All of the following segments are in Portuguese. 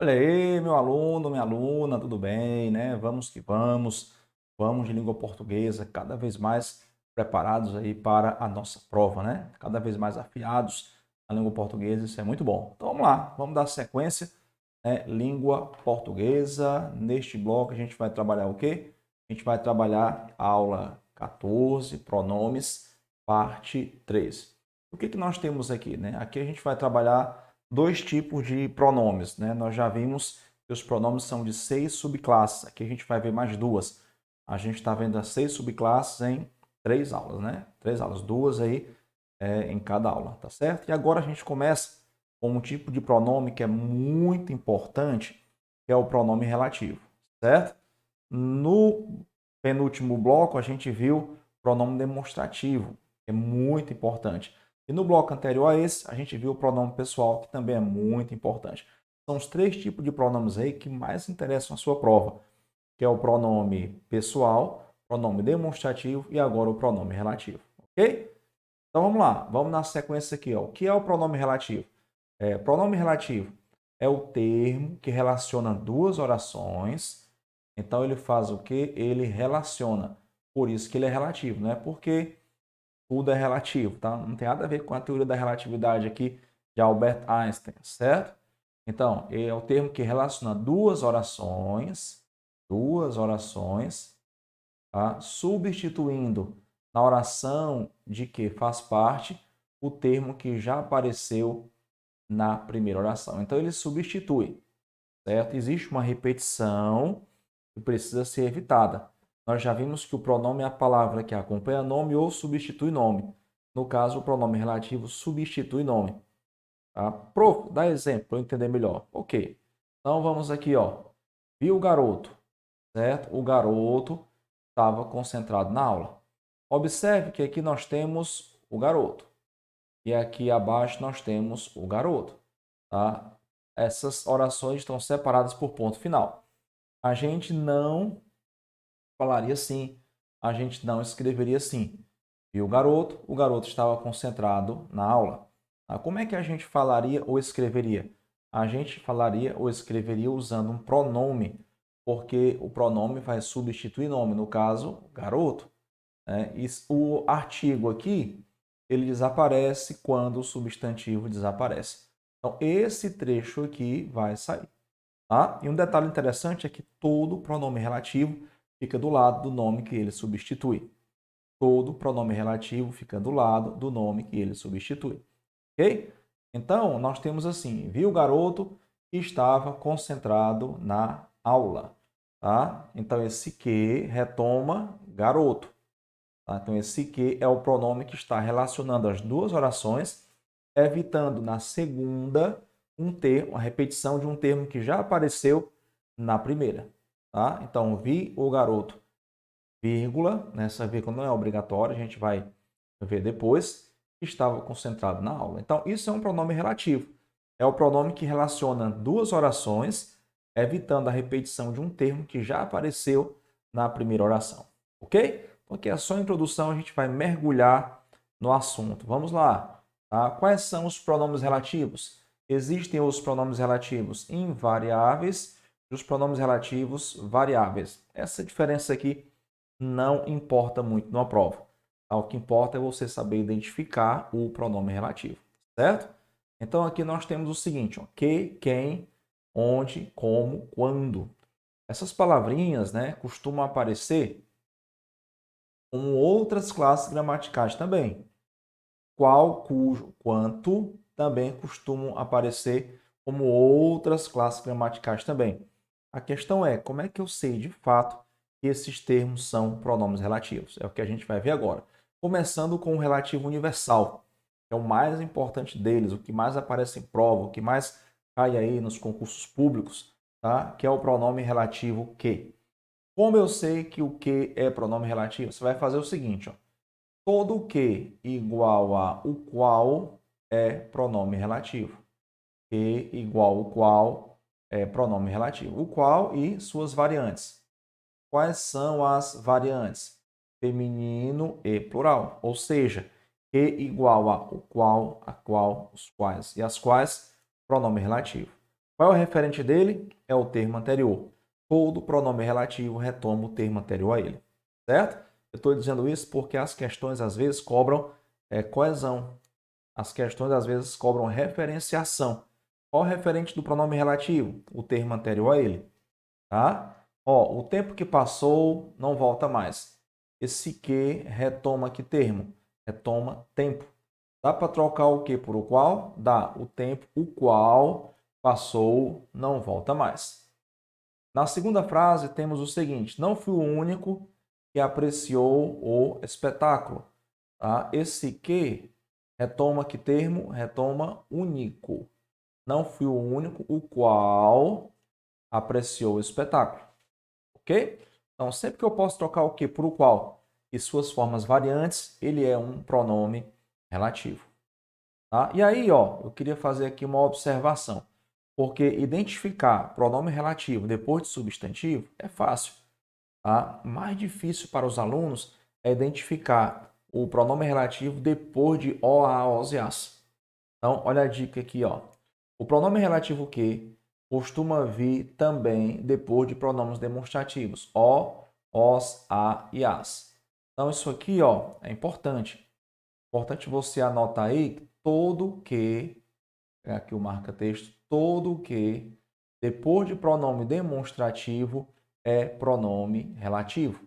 Olha aí, meu aluno, minha aluna, tudo bem, né? Vamos que vamos. Vamos de língua portuguesa, cada vez mais preparados aí para a nossa prova, né? Cada vez mais afiados na língua portuguesa, isso é muito bom. Então vamos lá, vamos dar sequência, né? Língua portuguesa. Neste bloco a gente vai trabalhar o quê? A gente vai trabalhar a aula 14, pronomes, parte 3. O que que nós temos aqui, né? Aqui a gente vai trabalhar dois tipos de pronomes, né? Nós já vimos que os pronomes são de 6 subclasses. Aqui a gente vai ver mais duas. A gente está vendo as 6 subclasses em 3 aulas, né? 3 aulas, duas aí em cada aula, tá certo? E agora a gente começa com um tipo de pronome que é muito importante, que é o pronome relativo, certo? No penúltimo bloco a gente viu pronome demonstrativo, que é muito importante. E no bloco anterior a esse, a gente viu o pronome pessoal, que também é muito importante. São os três tipos de pronomes aí que mais interessam a sua prova, que é o pronome pessoal, pronome demonstrativo e agora o pronome relativo, ok? Então vamos lá, vamos na sequência aqui, ó. O que é o pronome relativo? Pronome relativo é o termo que relaciona duas orações. Então ele faz o que? Ele relaciona. Por isso que ele é relativo, não é porque tudo é relativo, tá? Não tem nada a ver com a teoria da relatividade aqui de Albert Einstein, certo? Então, é o termo que relaciona duas orações, tá? Substituindo na oração de que faz parte o termo que já apareceu na primeira oração. Então, ele substitui, certo? Existe uma repetição que precisa ser evitada. Nós já vimos que o pronome é a palavra que acompanha nome ou substitui nome. No caso, o pronome relativo substitui nome. Tá? Prof, dá exemplo para eu entender melhor. Ok. Então vamos aqui, ó. Viu o garoto, certo? O garoto estava concentrado na aula. Observe que aqui nós temos o garoto. E aqui abaixo nós temos o garoto. Tá? Essas orações estão separadas por ponto final. A gente não falaria assim, a gente não escreveria assim. Viu o garoto estava concentrado na aula. Como é que a gente falaria ou escreveria? A gente falaria ou escreveria usando um pronome, porque o pronome vai substituir nome, no caso, garoto. Né? E o artigo aqui, ele desaparece quando o substantivo desaparece. Então, esse trecho aqui vai sair. Tá? E um detalhe interessante é que todo pronome relativo fica do lado do nome que ele substitui. Todo pronome relativo fica do lado do nome que ele substitui. Ok? Então, nós temos assim, viu o garoto que estava concentrado na aula. Tá? Então, esse que retoma garoto. Tá? Então, esse que é o pronome que está relacionando as duas orações, evitando na segunda um termo, a repetição de um termo que já apareceu na primeira. Tá? Então, vi o garoto, vírgula, nessa vírgula não é obrigatória, a gente vai ver depois, estava concentrado na aula. Então, isso é um pronome relativo. É o pronome que relaciona duas orações, evitando a repetição de um termo que já apareceu na primeira oração. Ok? Porque é só a introdução, a gente vai mergulhar no assunto. Vamos lá. Tá? Quais são os pronomes relativos? Existem os pronomes relativos invariáveis e os pronomes relativos variáveis. Essa diferença aqui não importa muito numa prova. Tá? O que importa é você saber identificar o pronome relativo, certo? Então aqui nós temos o seguinte, ó, que, quem, onde, como, quando. Essas palavrinhas, né, costumam aparecer como outras classes gramaticais também. Qual, cujo, quanto também costumam aparecer como outras classes gramaticais também. A questão é, como é que eu sei de fato que esses termos são pronomes relativos? É o que a gente vai ver agora. Começando com o relativo universal, que é o mais importante deles, o que mais aparece em prova, o que mais cai aí nos concursos públicos, tá? Que é o pronome relativo que. Como eu sei que o que é pronome relativo? Você vai fazer o seguinte, ó. Todo que igual a o qual é pronome relativo. Que igual o qual é pronome relativo. O qual e suas variantes. Quais são as variantes? Feminino e plural. Ou seja, que igual a o qual, a qual, os quais e as quais, pronome relativo. Qual é o referente dele? É o termo anterior. Todo pronome relativo retoma o termo anterior a ele. Certo? Eu estou dizendo isso porque as questões às vezes cobram coesão. As questões às vezes cobram referenciação. Qual é o referente do pronome relativo? O termo anterior a ele. Tá? Ó, o tempo que passou não volta mais. Esse que retoma que termo? Retoma tempo. Dá para trocar o que por o qual? Dá. O tempo, o qual passou, não volta mais. Na segunda frase, temos o seguinte: não fui o único que apreciou o espetáculo. Tá? Esse que retoma que termo? Retoma único. Não fui o único o qual apreciou o espetáculo. Ok? Então, sempre que eu posso trocar o que por o qual e suas formas variantes, ele é um pronome relativo. Tá? E aí, ó, eu queria fazer aqui uma observação, porque identificar pronome relativo depois de substantivo é fácil. Tá? Mais difícil para os alunos é identificar o pronome relativo depois de o, a, os e as. Então, olha a dica aqui, ó. O pronome relativo que costuma vir também depois de pronomes demonstrativos, o, os, a e as. Então, isso aqui, ó, é importante. Importante você anotar aí todo que, aqui o marca-texto, todo que depois de pronome demonstrativo é pronome relativo,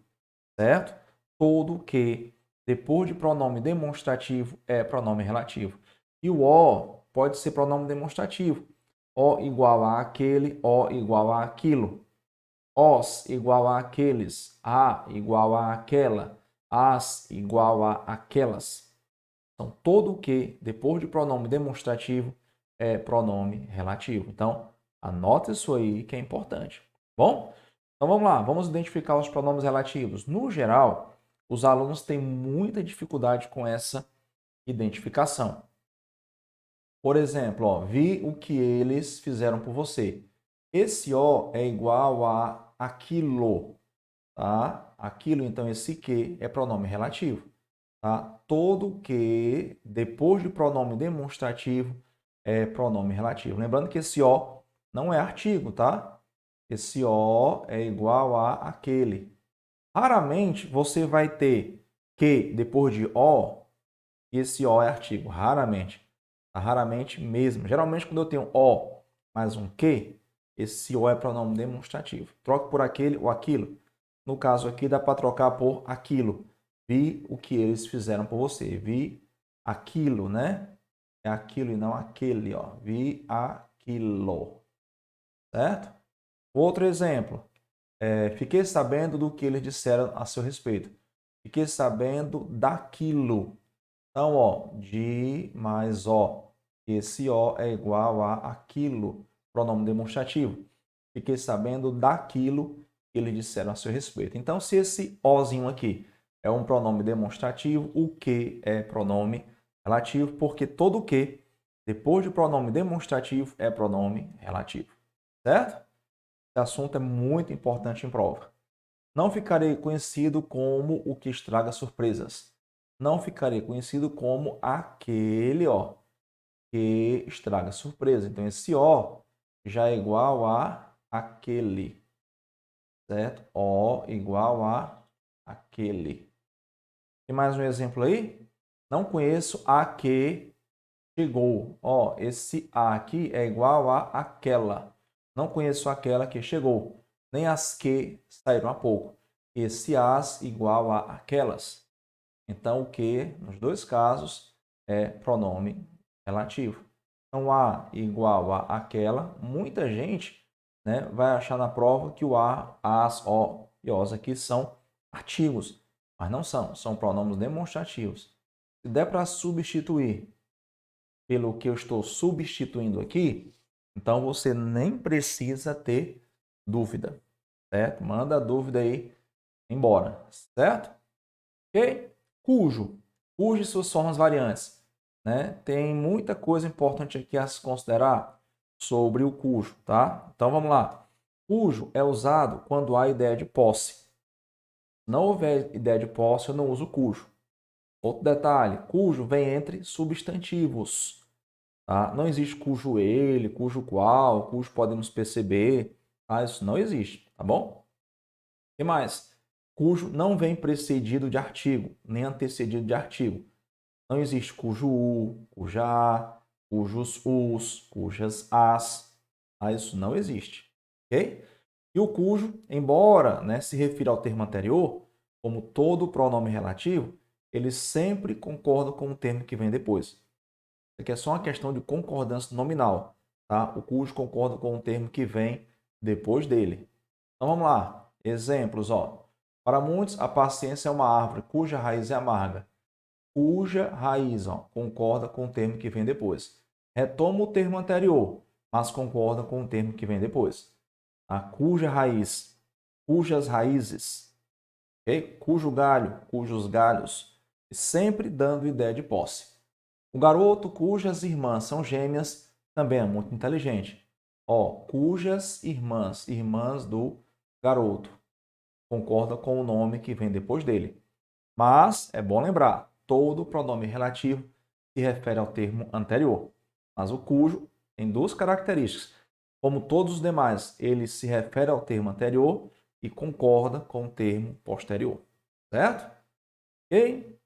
certo? Todo que depois de pronome demonstrativo é pronome relativo. E o o pode ser pronome demonstrativo. O igual a aquele, o igual a aquilo. Os igual a aqueles, a igual a aquela, as igual a aquelas. Então, todo o que depois de pronome demonstrativo é pronome relativo. Então, anota isso aí que é importante. Bom? Então, vamos lá. Vamos identificar os pronomes relativos. No geral, os alunos têm muita dificuldade com essa identificação. Por exemplo, ó, vi o que eles fizeram por você. Esse o é igual a aquilo, tá? Aquilo, então, esse que é pronome relativo. Tá? Todo que depois de pronome demonstrativo é pronome relativo. Lembrando que esse o não é artigo, tá? Esse o é igual a aquele. Raramente você vai ter que depois de o e esse o é artigo. Raramente. Tá? Raramente mesmo. Geralmente quando eu tenho o mais um que, esse o é pronome demonstrativo. Troque por aquele ou aquilo. No caso aqui dá para trocar por aquilo. Vi o que eles fizeram por você. Vi aquilo, né? É aquilo e não aquele, ó. Vi aquilo. Certo? Outro exemplo. Fiquei sabendo do que eles disseram a seu respeito. Fiquei sabendo daquilo. Então, ó, de mais ó. Esse ó é igual a aquilo. Pronome demonstrativo. Fiquei sabendo daquilo que eles disseram a seu respeito. Então, se esse ozinho aqui é um pronome demonstrativo, o que é pronome relativo, porque todo o que, depois de pronome demonstrativo, é pronome relativo. Certo? Esse assunto é muito importante em prova. Não ficarei conhecido como o que estraga surpresas. Não ficarei conhecido como aquele, ó, que estraga surpresa. Então, esse ó já é igual a aquele, certo? O igual a aquele. Tem mais um exemplo aí? Não conheço a que chegou. Ó, esse a aqui é igual a aquela. Não conheço aquela que chegou, nem as que saíram há pouco. Esse as igual a aquelas. Então, o que, nos dois casos, é pronome relativo. Então, a igual a aquela. Muita gente, né, vai achar na prova que o a, as, o e os aqui são artigos, mas não são. São pronomes demonstrativos. Se der para substituir pelo que eu estou substituindo aqui, então você nem precisa ter dúvida, certo? Manda a dúvida aí embora, certo? Ok? Cujo e suas formas variantes, né? Tem muita coisa importante aqui a se considerar sobre o cujo, tá? Então vamos lá. Cujo é usado quando há ideia de posse. Não houver ideia de posse, eu não uso cujo. Outro detalhe, cujo vem entre substantivos. Tá? Não existe cujo ele, cujo qual, cujo podemos perceber. Tá? Isso não existe, tá bom? E mais? Cujo não vem precedido de artigo, nem antecedido de artigo. Não existe cujo u, cuja a, cujos us, cujas as. Tá? Isso não existe, ok? E o cujo, embora, né, se refira ao termo anterior, como todo pronome relativo, ele sempre concorda com o termo que vem depois. Isso aqui é só uma questão de concordância nominal. Tá? O cujo concorda com o termo que vem depois dele. Então vamos lá. Exemplos. Ó. Para muitos, a paciência é uma árvore cuja raiz é amarga. Cuja raiz concorda com o termo que vem depois. Retoma o termo anterior, mas concorda com o termo que vem depois. A cuja raiz, cujas raízes, okay? Cujo galho, cujos galhos, sempre dando ideia de posse. O garoto cujas irmãs são gêmeas também é muito inteligente. Ó, cujas irmãs, irmãs do garoto, concorda com o nome que vem depois dele. Mas é bom lembrar, todo pronome relativo se refere ao termo anterior. Mas o cujo tem duas características. Como todos os demais, ele se refere ao termo anterior e concorda com o termo posterior. Certo? Ok?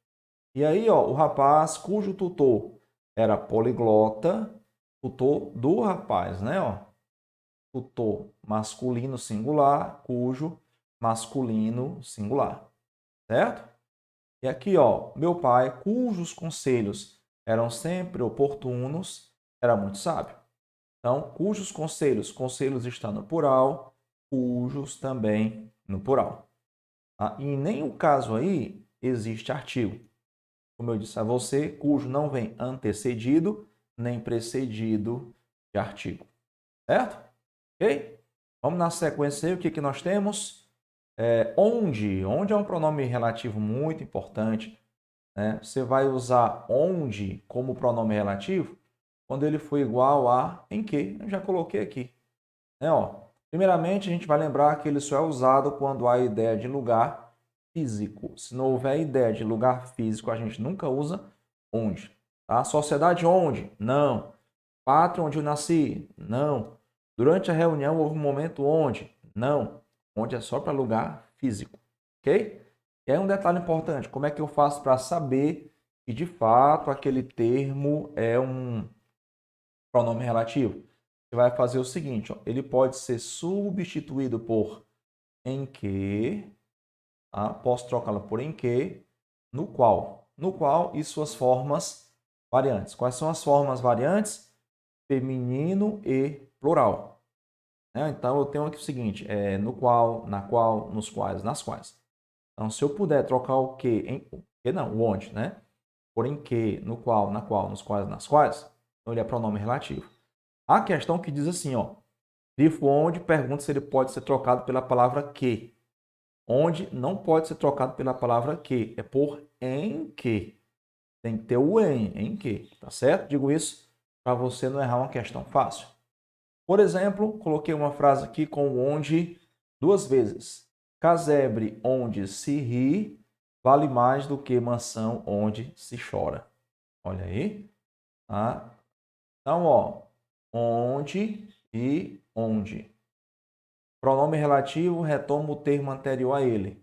E aí, ó, o rapaz cujo tutor era poliglota, tutor do rapaz, né? Ó, tutor masculino singular, cujo masculino singular. Certo? E aqui, ó, meu pai, cujos conselhos eram sempre oportunos, era muito sábio. Então, cujos conselhos, conselhos está no plural, cujos também no plural. Tá? E em nenhum caso aí existe artigo. Como eu disse a você, cujo não vem antecedido nem precedido de artigo. Certo? Ok? Vamos na sequência aí, o que, que nós temos? Onde. Onde é um pronome relativo muito importante. Né? Você vai usar onde como pronome relativo quando ele for igual a em que. Eu já coloquei aqui. Né? Ó, primeiramente, a gente vai lembrar que ele só é usado quando há ideia de lugar físico. Se não houver ideia de lugar físico, a gente nunca usa onde. Tá? Sociedade onde? Não. Pátria onde eu nasci? Não. Durante a reunião houve um momento onde? Não. Onde é só para lugar físico. Ok? E aí um detalhe importante, como é que eu faço para saber que de fato aquele termo é um pronome relativo? Você vai fazer o seguinte, ó, ele pode ser substituído por em que, tá? Posso trocá-lo por em que, no qual e suas formas variantes. Quais são as formas variantes? Feminino e plural. Né? Então eu tenho aqui o seguinte, no qual, na qual, nos quais, nas quais. Então, se eu puder trocar o que em o que não, o onde, né? Por em que, no qual, na qual, nos quais, nas quais, então ele é pronome relativo. A questão que diz assim, ó, grifo onde pergunta se ele pode ser trocado pela palavra que. Onde não pode ser trocado pela palavra que, é por em que. Tem que ter o em que, tá certo? Digo isso para você não errar uma questão fácil. Por exemplo, coloquei uma frase aqui com o onde duas vezes. Casebre onde se ri vale mais do que mansão onde se chora. Olha aí. Tá? Então, ó, onde e onde. Pronome relativo, retoma o termo anterior a ele.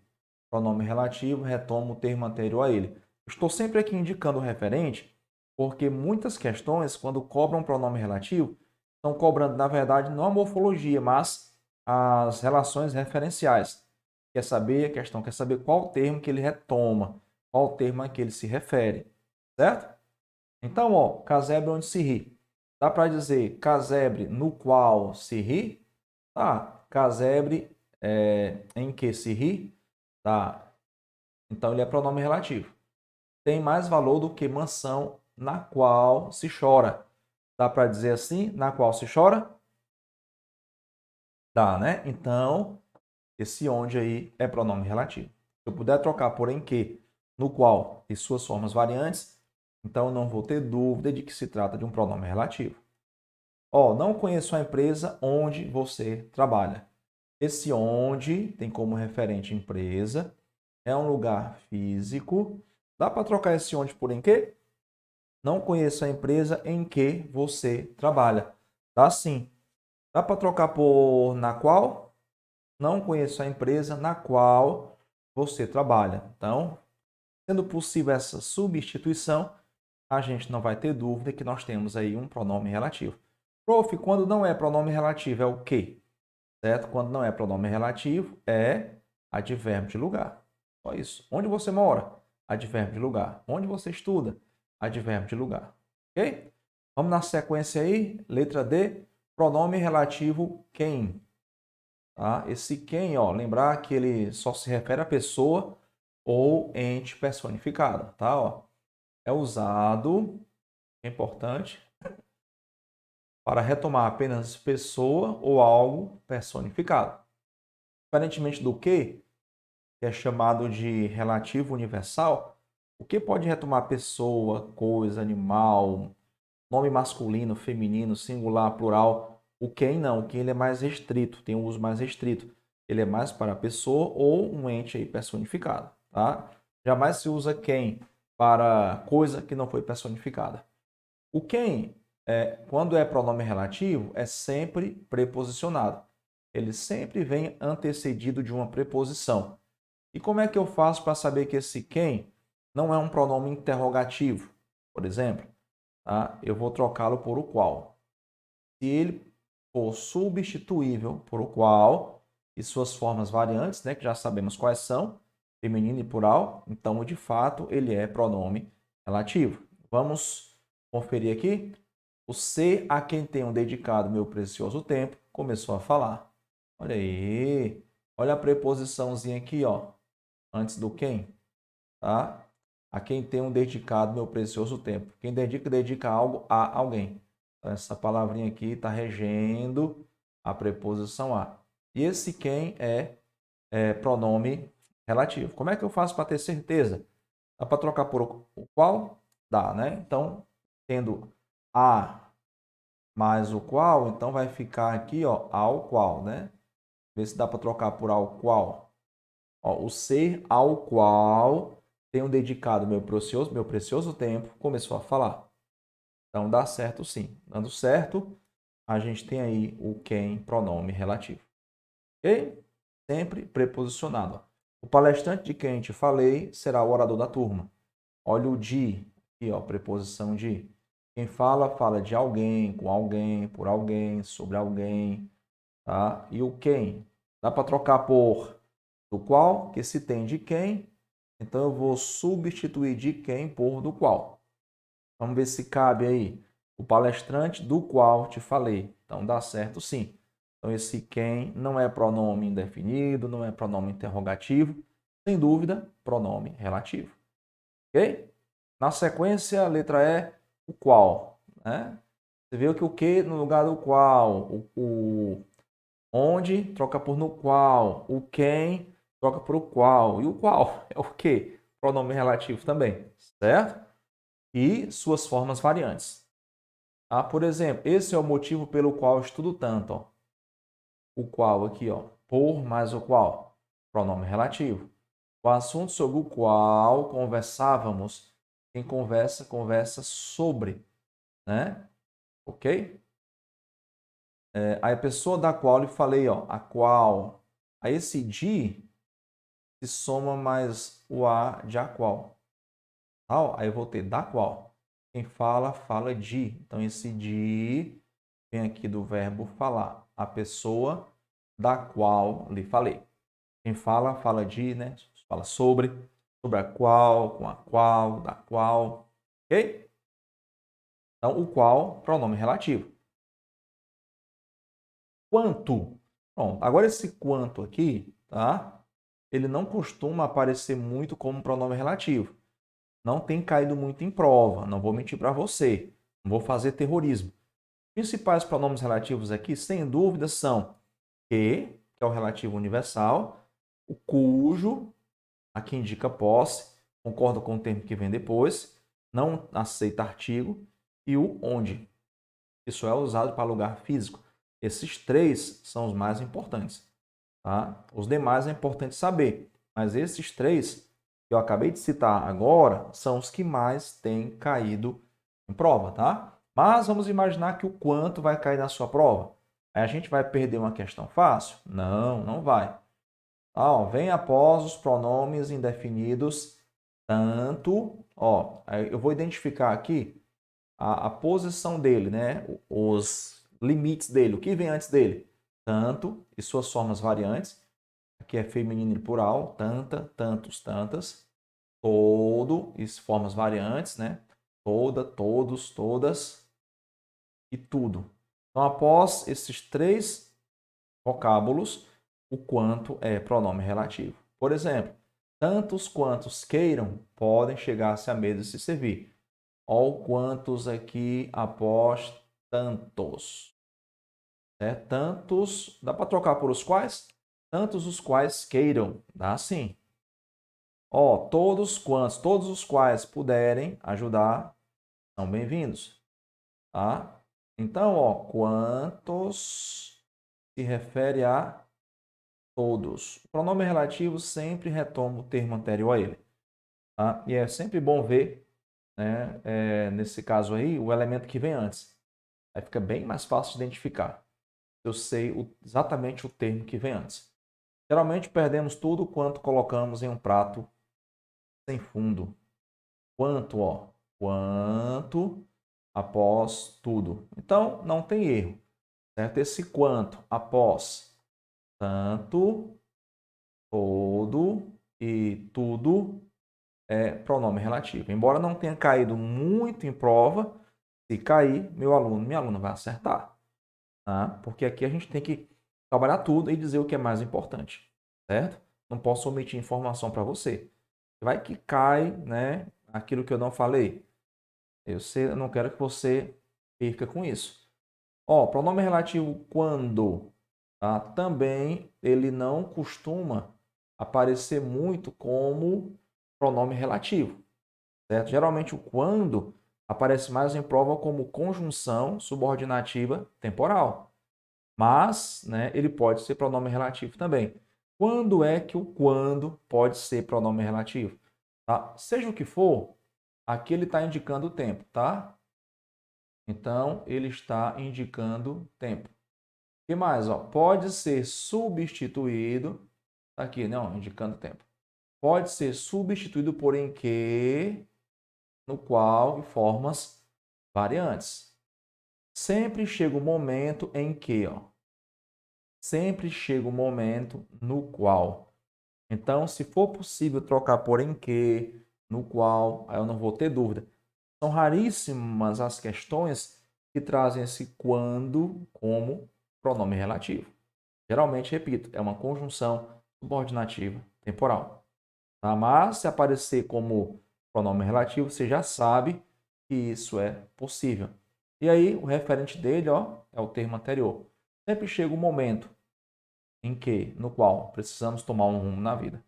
Pronome relativo, retoma o termo anterior a ele. Estou sempre aqui indicando o referente, porque muitas questões, quando cobram pronome relativo, estão cobrando, na verdade, não a morfologia, mas as relações referenciais. Quer saber, a questão quer saber qual termo que ele retoma, qual termo a que ele se refere, certo? Então, ó, casebre onde se ri. Dá para dizer casebre no qual se ri? Tá. Casebre em que se ri? Tá. Então, ele é pronome relativo. Tem mais valor do que mansão na qual se chora. Dá para dizer assim, na qual se chora? Dá, né? Então, esse onde aí é pronome relativo. Se eu puder trocar por em que, no qual e suas formas variantes, então eu não vou ter dúvida de que se trata de um pronome relativo. Ó, não conheço a empresa onde você trabalha. Esse onde tem como referente empresa, é um lugar físico. Dá para trocar esse onde por em quê? Não conheço a empresa em que você trabalha. Dá sim. Dá para trocar por na qual? Não conheço a empresa na qual você trabalha. Então, sendo possível essa substituição, a gente não vai ter dúvida que nós temos aí um pronome relativo. Prof, quando não é pronome relativo é o quê? Certo? Quando não é pronome relativo é advérbio de lugar. Só isso. Onde você mora? Advérbio de lugar. Onde você estuda? Advérbio de lugar. Ok? Vamos na sequência aí. Letra D, pronome relativo quem. Tá? Esse quem, ó, lembrar que ele só se refere a pessoa ou ente personificado, tá? Ó, é usado, é importante, para retomar apenas pessoa ou algo personificado. Diferentemente do que é chamado de relativo universal, o que pode retomar pessoa, coisa, animal, nome masculino, feminino, singular, plural. O quem não, o quem ele é mais restrito, tem um uso mais restrito. Ele é mais para a pessoa ou um ente aí personificado, tá? Jamais se usa quem para coisa que não foi personificada. O quem, quando é pronome relativo, é sempre preposicionado. Ele sempre vem antecedido de uma preposição. E como é que eu faço para saber que esse quem não é um pronome interrogativo? Por exemplo, tá? Eu vou trocá-lo por o qual. Se ele for substituível por o qual e suas formas variantes, né, que já sabemos quais são, feminino e plural, então de fato ele é pronome relativo. Vamos conferir aqui. O ser a quem tenho dedicado meu precioso tempo começou a falar. Olha aí, olha a preposiçãozinha aqui, ó, antes do quem, tá? A quem tenho dedicado meu precioso tempo. Quem dedica, dedica algo a alguém. Então, essa palavrinha aqui está regendo a preposição a. E esse quem é pronome relativo. Como é que eu faço para ter certeza? Dá para trocar por o qual? Dá, né? Então, tendo a mais o qual, então vai ficar aqui, ó, ao qual, né? Ver se dá para trocar por ao qual. Ó, o ser ao qual tenho dedicado meu precioso tempo começou a falar. Então dá certo sim. Dando certo, a gente tem aí o quem, pronome relativo. Ok? Sempre preposicionado. Ó. O palestrante de quem te falei será o orador da turma. Olha o de, aqui, ó, preposição de. Quem fala, fala de alguém, com alguém, por alguém, sobre alguém, tá? E o quem? Dá para trocar por do qual, que se tem de quem, então eu vou substituir de quem por do qual. Vamos ver se cabe aí. O palestrante do qual te falei. Então dá certo sim. Então esse quem não é pronome indefinido, não é pronome interrogativo, sem dúvida, pronome relativo. Ok? Na sequência, a letra E, o qual. Né? Você viu que o que no lugar do qual, o onde troca por no qual, o quem troca por o qual. E o qual é o que? Pronome relativo também, certo? E suas formas variantes. Ah, por exemplo, esse é o motivo pelo qual eu estudo tanto. Ó. O qual aqui, ó, por mais o qual, pronome relativo. O assunto sobre o qual conversávamos, quem conversa, conversa sobre, né? Ok? Aí a pessoa da qual eu falei, ó, a qual. Aí esse de se soma mais o a de a qual. Aí eu vou ter da qual. Quem fala, fala de. Então, esse de vem aqui do verbo falar. A pessoa da qual lhe falei. Quem fala, fala de, né? Fala sobre a qual, com a qual, da qual. Ok? Então, o qual, pronome relativo. Quanto. Pronto. Agora, esse quanto aqui, tá? Ele não costuma aparecer muito como pronome relativo. Não tem caído muito em prova, não vou mentir para você, não vou fazer terrorismo. Os principais pronomes relativos aqui, sem dúvida, são que é o relativo universal, o cujo, aqui indica posse, concorda com o termo que vem depois, não aceita artigo, e o onde, que só é usado para lugar físico. Esses três são os mais importantes. Tá? Os demais é importante saber, mas esses três que eu acabei de citar agora são os que mais têm caído em prova, tá? Mas vamos imaginar que o quanto vai cair na sua prova. Aí a gente vai perder uma questão fácil? Não, não vai. Ó, vem após os pronomes indefinidos tanto, ó, aí eu vou identificar aqui a posição dele, né? Os limites dele, o que vem antes dele. Tanto e suas formas variantes. Aqui é feminino e plural, tanta, tantos, tantas. Todo e formas variantes, né? Toda, todos, todas e tudo. Então, após esses três vocábulos, o quanto é pronome relativo. Por exemplo, tantos quantos queiram podem chegar-se à mesa e se servir. Ó, quantos aqui após tantos. É, tantos, dá para trocar por os quais? Tantos os quais queiram, dá sim. Ó, todos os quais puderem ajudar, são bem-vindos, tá? Então, ó, quantos se refere a todos. O pronome relativo sempre retoma o termo anterior a ele, tá? E é sempre bom ver, né, nesse caso aí, o elemento que vem antes. Aí fica bem mais fácil de identificar. Eu sei exatamente o termo que vem antes. Geralmente perdemos tudo quanto colocamos em um prato sem fundo. Quanto, ó. Quanto após tudo. Então, não tem erro, certo? Esse quanto após tanto, todo e tudo é pronome relativo. Embora não tenha caído muito em prova, se cair, meu aluno, minha aluna vai acertar. Tá? Porque aqui a gente tem que trabalhar tudo e dizer o que é mais importante, certo? Não posso omitir informação para você. Vai que cai, né, aquilo que eu não falei. Eu não quero que você perca com isso. Ó, pronome relativo quando, tá? Também ele não costuma aparecer muito como pronome relativo, certo? Geralmente o quando aparece mais em prova como conjunção subordinativa temporal. Mas, né, ele pode ser pronome relativo também. Quando é que o quando pode ser pronome relativo? Tá? Seja o que for, aqui ele está indicando o tempo, tá? Então, ele está indicando tempo. O que mais? Ó? Pode ser substituído, tá aqui, não, indicando tempo. Pode ser substituído por em que, no qual e formas variantes. Sempre chega o momento em que, ó, sempre chega o momento no qual. Então, se for possível trocar por em que, no qual, aí eu não vou ter dúvida. São raríssimas as questões que trazem esse quando como pronome relativo. Geralmente, repito, é uma conjunção subordinativa temporal. Tá? Mas, se aparecer como pronome relativo, você já sabe que isso é possível. E aí, o referente dele, ó, é o termo anterior. Sempre chega um momento em que, no qual precisamos tomar um rumo na vida.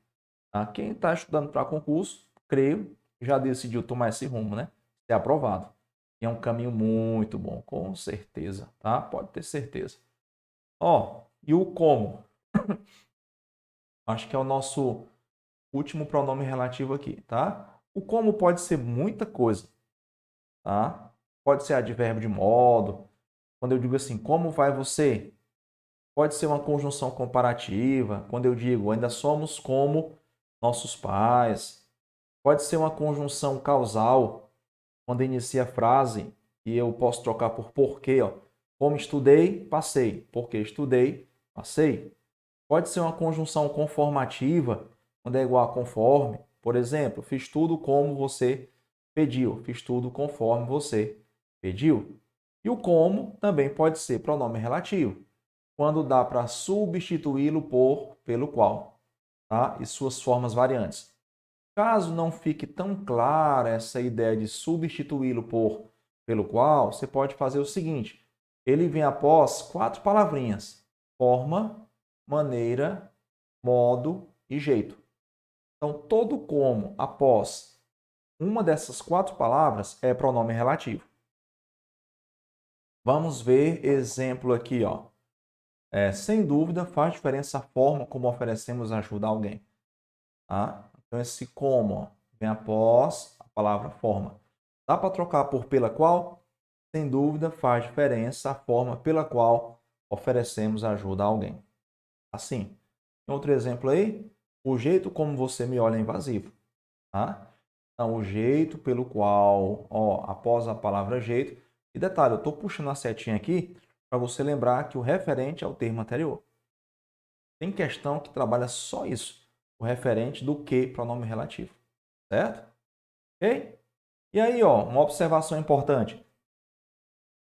Tá? Quem está estudando para concurso, creio, já decidiu tomar esse rumo, né? Ser aprovado. E é um caminho muito bom, com certeza, tá? Pode ter certeza. Ó, e o como? Acho que é o nosso último pronome relativo aqui, tá? O como pode ser muita coisa, tá? Pode ser advérbio de modo. Quando eu digo assim, como vai você? Pode ser uma conjunção comparativa. Quando eu digo, ainda somos como nossos pais. Pode ser uma conjunção causal, quando inicia a frase e eu posso trocar por porquê, ó. Como estudei, passei. Porque estudei, passei. Pode ser uma conjunção conformativa, quando é igual a conforme. Por exemplo, fiz tudo como você pediu. Fiz tudo conforme você pediu. E o como também pode ser pronome relativo, quando dá para substituí-lo por pelo qual, tá? E suas formas variantes. Caso não fique tão clara essa ideia de substituí-lo por pelo qual, você pode fazer o seguinte: ele vem após quatro palavrinhas: forma, maneira, modo e jeito. Então, todo como após uma dessas quatro palavras é pronome relativo. Vamos ver exemplo aqui, ó. Sem dúvida, faz diferença a forma como oferecemos ajuda a alguém. Tá? Então, esse como ó, vem após a palavra forma. Dá para trocar por pela qual? Sem dúvida, faz diferença a forma pela qual oferecemos ajuda a alguém. Assim, outro exemplo aí, o jeito como você me olha é invasivo. Tá? Então, o jeito pelo qual, ó, após a palavra jeito, e detalhe, eu estou puxando a setinha aqui para você lembrar que o referente é o termo anterior. Tem questão que trabalha só isso, o referente do que pronome relativo, certo? Ok? E aí, ó, uma observação importante.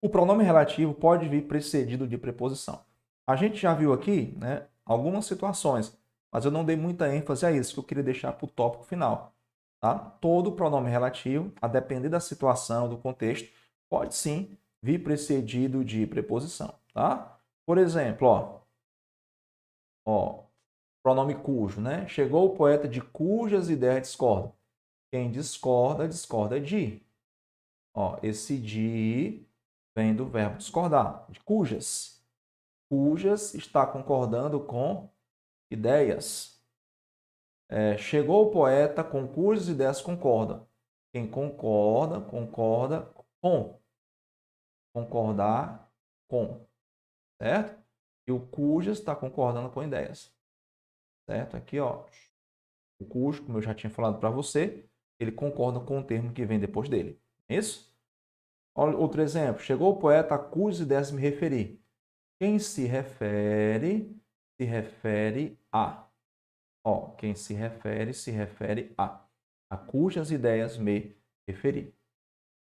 O pronome relativo pode vir precedido de preposição. A gente já viu aqui, né, algumas situações, mas eu não dei muita ênfase a isso, que eu queria deixar para o tópico final. Tá? Todo pronome relativo, a depender da situação, do contexto, pode sim vir precedido de preposição. Tá? Por exemplo, ó, pronome cujo, né? Chegou o poeta de cujas ideias discordam. Quem discorda, discorda de. Ó, esse de vem do verbo discordar, de cujas. Cujas está concordando com ideias. Chegou o poeta com cujas ideias concorda. Quem concorda, concorda com. Concordar com. Certo? E o cujas está concordando com ideias. Certo? Aqui, ó. O cujo, como eu já tinha falado para você, ele concorda com o termo que vem depois dele. Isso? Outro exemplo. Chegou o poeta a cujas ideias me referi. Quem se refere a. Ó, quem se refere a cujas ideias me referi.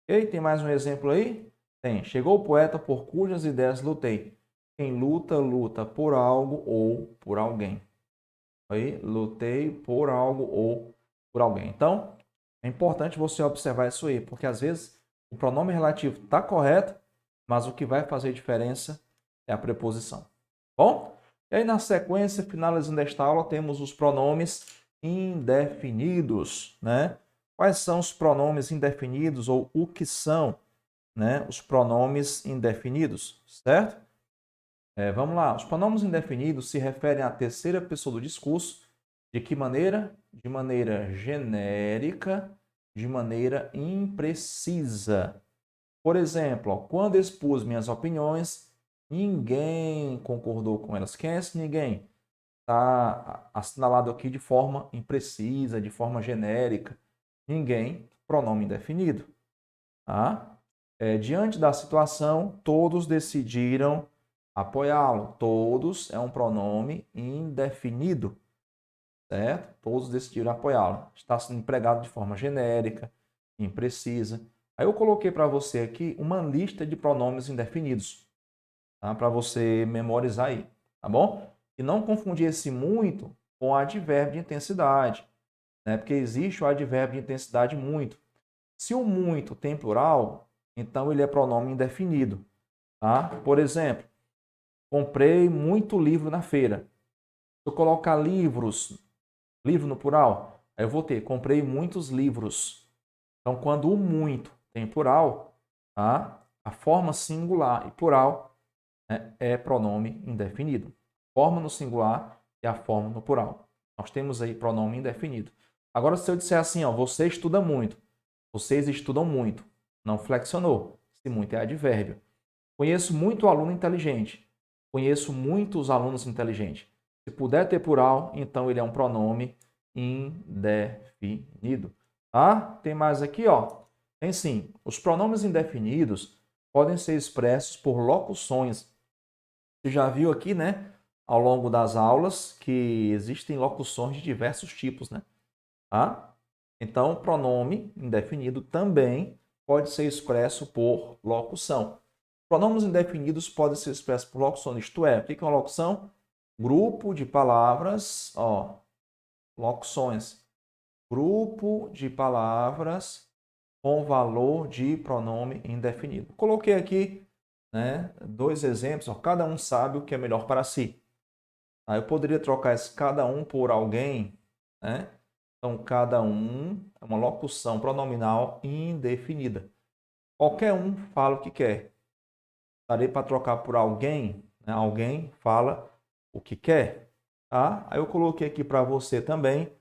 E tem mais um exemplo aí? Tem. Chegou o poeta por cujas ideias lutei. Quem luta, luta por algo ou por alguém. Aí, lutei por algo ou por alguém. Então, é importante você observar isso aí, porque às vezes o pronome relativo está correto, mas o que vai fazer diferença é a preposição. Bom? E aí, na sequência, finalizando esta aula, temos os pronomes indefinidos, né? Quais são os pronomes indefinidos ou o que são, né, os pronomes indefinidos, certo? Vamos lá. Os pronomes indefinidos se referem à terceira pessoa do discurso. De que maneira? De maneira genérica, de maneira imprecisa. Por exemplo, ó, quando expus minhas opiniões, ninguém concordou com elas. Quem é esse ninguém? Está assinalado aqui de forma imprecisa, de forma genérica. Ninguém, pronome indefinido. Tá? Diante da situação, todos decidiram apoiá-lo. Todos é um pronome indefinido, certo? Todos decidiram apoiá-lo. Está sendo empregado de forma genérica, imprecisa. Aí eu coloquei para você aqui uma lista de pronomes indefinidos, tá? Para você memorizar aí, tá bom? E não confundir esse muito com advérbio de intensidade, né? Porque existe o advérbio de intensidade muito. Se o muito tem plural, então ele é pronome indefinido, tá? Por exemplo, comprei muito livro na feira. Se eu colocar livros, livro no plural, aí eu vou ter, comprei muitos livros. Então, quando o muito tem plural, tá? A forma singular e plural, né, é pronome indefinido. Forma no singular e a forma no plural. Nós temos aí pronome indefinido. Agora, se eu disser assim, ó, você estuda muito, vocês estudam muito, não flexionou. Se muito é advérbio. Conheço muito aluno inteligente. Conheço muitos alunos inteligentes. Se puder ter plural, então ele é um pronome indefinido. Tá? Tem mais aqui, ó. Tem sim. Os pronomes indefinidos podem ser expressos por locuções. Você já viu aqui, né, ao longo das aulas, que existem locuções de diversos tipos, né? Tá? Então, pronome indefinido também pode ser expresso por locução. Pronomes indefinidos podem ser expressos por locução, isto é, o que é uma locução? Grupo de palavras, ó, locuções. Grupo de palavras com valor de pronome indefinido. Coloquei aqui, né, dois exemplos, ó, cada um sabe o que é melhor para si. Aí eu poderia trocar esse cada um por alguém, né? Então, cada um é uma locução pronominal indefinida. Qualquer um fala o que quer. Darei para trocar por alguém, né? Alguém fala o que quer. Tá? Aí eu coloquei aqui para você também,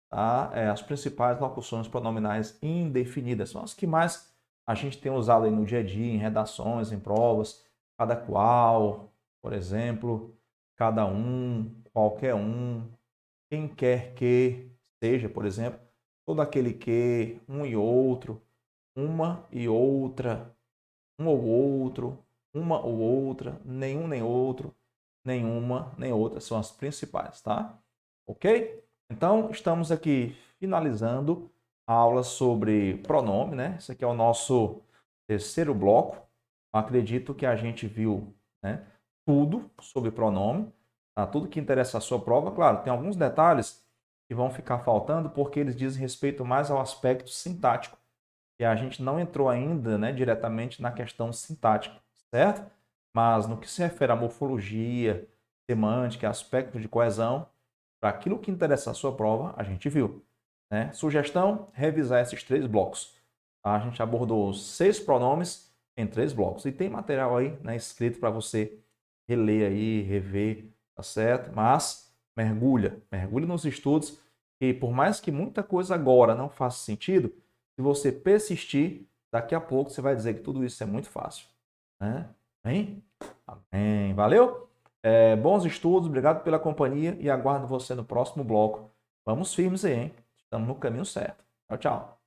tá? As principais locuções pronominais indefinidas. São as que mais a gente tem usado aí no dia a dia, em redações, em provas, cada qual, por exemplo, cada um, qualquer um, quem quer que seja, por exemplo, todo aquele que, um e outro, uma e outra, um ou outro, uma ou outra, nenhum nem outro, nenhuma nem outra, são as principais, tá? Ok? Então, estamos aqui finalizando a aula sobre pronome, né? Esse aqui é o nosso terceiro bloco. Acredito que a gente viu, né, tudo sobre pronome, tá? Tudo que interessa à sua prova. Claro, tem alguns detalhes que vão ficar faltando porque eles dizem respeito mais ao aspecto sintático. E a gente não entrou ainda, né, diretamente na questão sintática, certo? Mas no que se refere à morfologia, semântica, aspecto de coesão, para aquilo que interessa à sua prova, a gente viu, né? Sugestão, revisar esses 3 blocos. A gente abordou 6 pronomes em 3 blocos. E tem material aí, né, escrito para você reler aí, rever, tá certo? Mas mergulha nos estudos, e por mais que muita coisa agora não faça sentido, se você persistir, daqui a pouco você vai dizer que tudo isso é muito fácil, né? Amém? Amém. Valeu? Bons estudos, obrigado pela companhia e aguardo você no próximo bloco. Vamos firmes aí, hein? Estamos no caminho certo. Tchau, tchau.